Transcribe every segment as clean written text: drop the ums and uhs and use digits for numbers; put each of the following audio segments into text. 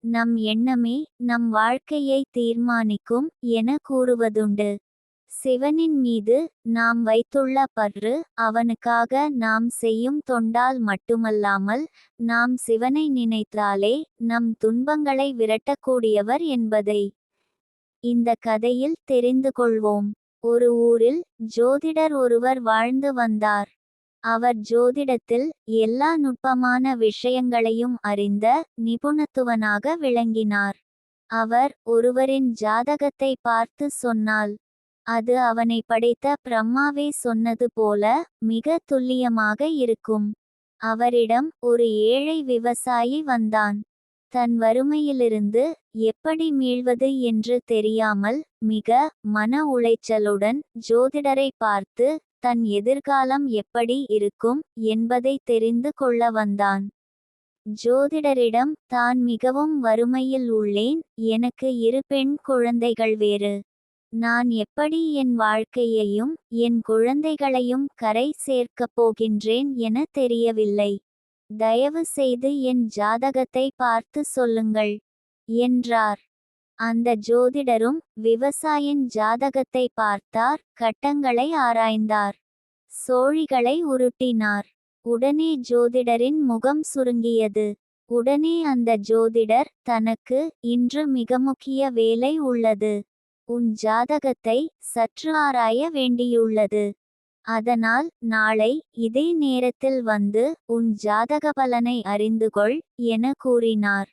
நம் எண்ணமே நம் வாழ்க்கையை தீர்மானிக்கும் என கூறுவதுண்டு. சிவனின் மீது நாம் வைத்துள்ள பற்று அவனுக்காக நாம் செய்யும் தொண்டால் மட்டுமல்லாமல் நாம் சிவனை நினைத்தாலே நம் துன்பங்களை விரட்டக்கூடியவர் என்பதை இந்த கதையில் தெரிந்து கொள்வோம். ஒரு ஊரில் ஜோதிடர் ஒருவர் வாழ்ந்து வந்தார். அவர் ஜோதிடத்தில் எல்லா நுட்பமான விஷயங்களையும் அறிந்த நிபுணத்துவனாக விளங்கினார். அவர் ஒருவரின் ஜாதகத்தை பார்த்து சொன்னால் அது அவனை படைத்த பிரம்மாவே சொன்னது போல மிக துல்லியமாக இருக்கும். அவரிடம் ஒரு ஏழை விவசாயி வந்தான். தன் வறுமையிலிருந்து எப்படி மீள்வது என்று தெரியாமல் மிக மன உளைச்சலுடன் ஜோதிடரை பார்த்து தன் எதிர்காலம் எப்படி இருக்கும் என்பதை தெரிந்து கொள்ள வந்தான். ஜோதிடரிடம் தான் மிகவும் வறுமையில் உள்ளேன், எனக்கு 2 பெண் குழந்தைகள் வேறு. நான் எப்படி என் வாழ்க்கையையும் என் குழந்தைகளையும் கரை சேர்க்கப் போகின்றேன் என தெரியவில்லை. தயவு செய்து என் ஜாதகத்தை பார்த்து சொல்லுங்கள் என்றார். அந்த ஜோதிடரும் விவசாயின் ஜாதகத்தை பார்த்தார், கட்டங்களை ஆராய்ந்தார், சோழிகளை உருட்டினார். உடனே ஜோதிடரின் முகம் சுருங்கியது. உடனே அந்த ஜோதிடர் தனக்கு இன்று மிக முக்கிய வேலை உள்ளது. உன் ஜாதகத்தை சற்று ஆராய வேண்டியுள்ளது. அதனால் நாளை இதே நேரத்தில் வந்து உன் ஜாதக பலனை அறிந்து கொள் என கூறினார்.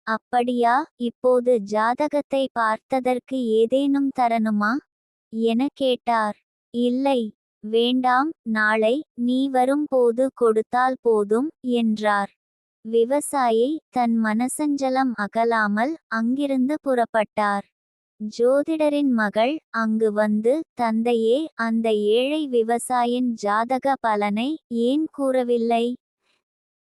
அப்படியா, இப்போது ஜாதகத்தை பார்த்ததற்கு ஏதேனும் தரணுமா என கேட்டார். இல்லை, வேண்டாம், நாளை நீ வரும் போது கொடுத்தால் போதும் என்றார். விவசாயி தன் மனசஞ்சலம் அகலாமல் அங்கிருந்து புறப்பட்டார். ஜோதிடரின் மகள் அங்கு வந்து, தந்தையே, அந்த ஏழை விவசாயின் ஜாதக பலனை ஏன் கூறவில்லை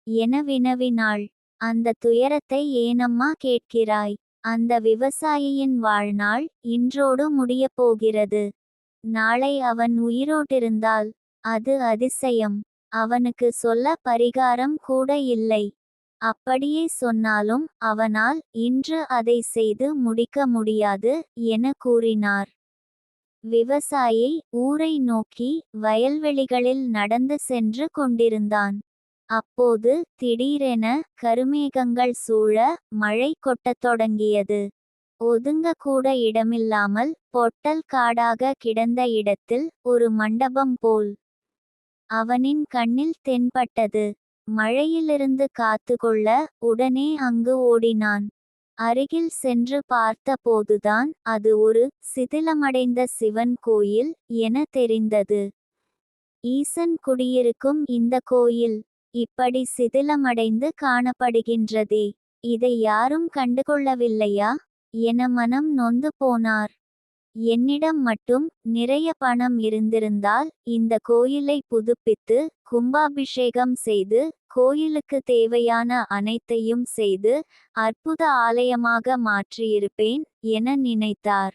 என வினவினாள். அந்த துயரத்தை ஏனம்மா கேட்கிறாய்? அந்த விவசாயியின் வாழ்நாள் இன்றோடு முடியப் போகிறது. நாளை அவன் உயிரோட்டிருந்தால் அது அதிசயம். அவனுக்கு சொல்ல பரிகாரம் கூட இல்லை. அப்படியே சொன்னாலும் அவனால் இன்று அதை செய்து முடிக்க முடியாது என கூறினார். விவசாயி ஊரை நோக்கி வயல்வெளிகளில் நடந்து சென்று கொண்டிருந்தான். அப்போது திடீரென கருமேகங்கள் சூழ மழை கொட்டத் தொடங்கியது. ஒதுங்க கூட இடமில்லாமல் பொட்டல் காடாக கிடந்த இடத்தில் ஒரு மண்டபம் போல் அவனின் கண்ணில் தென்பட்டது. மழையிலிருந்து காத்து கொள்ள உடனே அங்கு ஓடினான். அருகில் சென்று பார்த்த போதுதான் அது ஒரு சிதிலமடைந்த சிவன் கோயில் என தெரிந்தது. ஈசன் குடியிருக்கும் இந்த கோயில் இப்படி சிதிலமடைந்து காணப்படுகின்றதே, இதை யாரும் கண்டுகொள்ளவில்லையா என மனம் நொந்து போனார். என்னிடம் மட்டும் நிறைய பணம் இருந்திருந்தால் இந்த கோயிலை புதுப்பித்து கும்பாபிஷேகம் செய்து கோயிலுக்கு தேவையான அனைத்தையும் செய்து அற்புத ஆலயமாக மாற்றியிருப்பேன் என நினைத்தார்.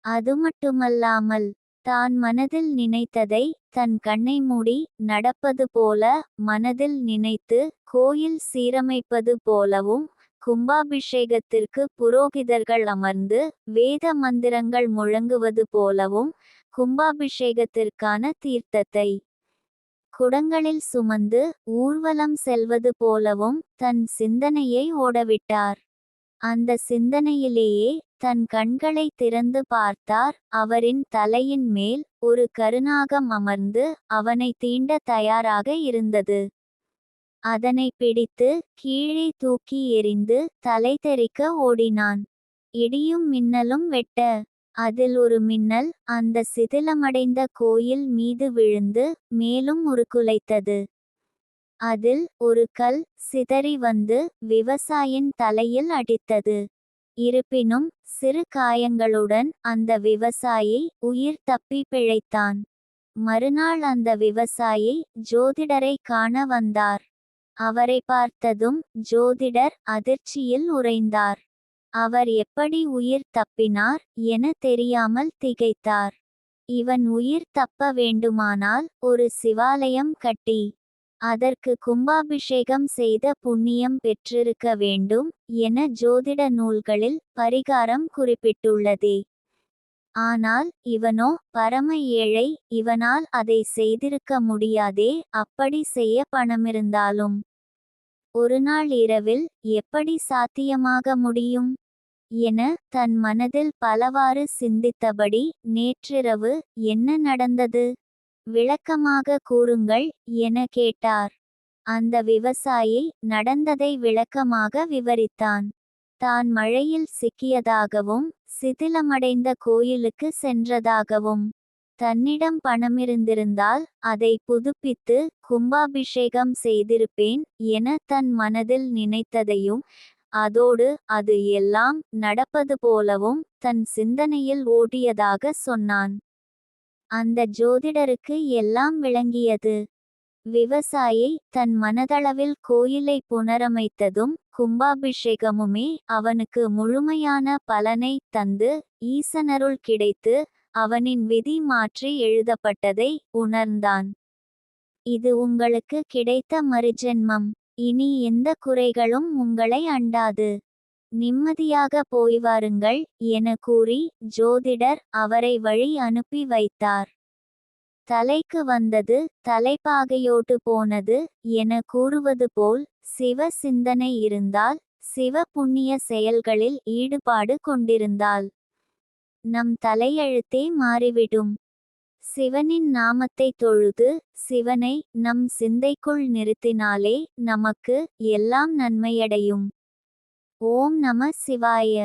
அதுமட்டுமல்லாமல் தான் மனதில் நினைத்ததை தன் கண்ணை மூடி நடப்பது போல மனதில் நினைத்து கோயில் சீரமைப்பது போலவும், கும்பாபிஷேகத்திற்கு புரோகிதர்கள் அமர்ந்து வேத மந்திரங்கள் முழங்குவது போலவும், கும்பாபிஷேகத்திற்கான தீர்த்தத்தை குடங்களில் சுமந்து ஊர்வலம் செல்வது போலவும் தன் சிந்தனையை ஓடவிட்டார். அந்த சிந்தனையிலேயே தன் கண்களை திறந்து பார்த்தார். அவரின் தலையின் மேல் ஒரு கருநாகம் அமர்ந்து அவனை தீண்ட தயாராக இருந்தது. அதனை பிடித்து கீழே தூக்கி எறிந்து தலை தெறிக்க ஓடினான். இடியும் மின்னலும் வெட்ட, அதில் ஒரு மின்னல் அந்த சிதிலமடைந்த கோயில் மீது விழுந்து மேலும் உருக்குலைத்தது. அதில் ஒரு கல் சிதறி வந்து விவசாயின் தலையில் அடித்தது. இருப்பினும் சிறு காயங்களுடன் அந்த விவசாயி உயிர் தப்பி பிழைத்தான். மறுநாள் அந்த விவசாயி ஜோதிடரை காண வந்தார். அவரை பார்த்ததும் ஜோதிடர் அதிர்ச்சியில் உறைந்தார். அவர் எப்படி உயிர் தப்பினார் என தெரியாமல் திகைத்தார். இவன் உயிர் தப்ப வேண்டுமானால் ஒரு சிவாலயம் கட்டி அதற்கு கும்பாபிஷேகம் செய்த புண்ணியம் பெற்றிருக்க வேண்டும் என ஜோதிட நூல்களில் பரிகாரம் குறிப்பிட்டுள்ளதே. ஆனால் இவனோ பரம ஏழை, இவனால் அதை செய்திருக்க முடியாதே. அப்படி செய்ய பணமிருந்தாலும் ஒருநாள் இரவில் எப்படி சாத்தியமாக முடியும் என தன் மனதில் பலவாறு சிந்தித்தபடி நேற்றிரவு என்ன நடந்தது விளக்கமாக கூறுங்கள் என கேட்டார். அந்த விவசாயி நடந்ததை விளக்கமாக விவரித்தான். தான் மழையில் சிக்கியதாகவும் சிதிலமடைந்த கோயிலுக்கு சென்றதாகவும் தன்னிடம் பணமிருந்திருந்தால் அதை புதுப்பித்து கும்பாபிஷேகம் செய்திருப்பேன் என தன் மனதில் நினைத்ததையும் அதோடு அது எல்லாம் நடப்பது போலவும் தன் சிந்தனையில் ஓடியதாக சொன்னான். அந்த ஜோதிடருக்கு எல்லாம் விளங்கியது. விவசாயி தன் மனதளவில் கோயிலை புனரமைத்ததும் கும்பாபிஷேகமுமே அவனுக்கு முழுமையான பலனை தந்து ஈசனருள் கிடைத்து அவனின் விதி மாற்றி எழுதப்பட்டதை உணர்ந்தான். இது உங்களுக்கு கிடைத்த மறுஜென்மம். இனி எந்த குறைகளும் உங்களை அண்டாது. நிம்மதியாக போய் வாருங்கள் என கூறி ஜோதிடர் அவரை வழி அனுப்பி வைத்தார். தலைக்கு வந்தது தலைப்பாகையோடு போனது என கூறுவது போல் சிவ சிந்தனை இருந்தால், சிவ புண்ணிய செயல்களில் ஈடுபாடு கொண்டிருந்தால் நம் தலையெழுத்தே மாறிவிடும். சிவனின் நாமத்தை தொழுது சிவனை நம் சிந்தைக்குள் நிறுத்தினாலே நமக்கு எல்லாம் நன்மையடையும். ஓம் நம சிவாய.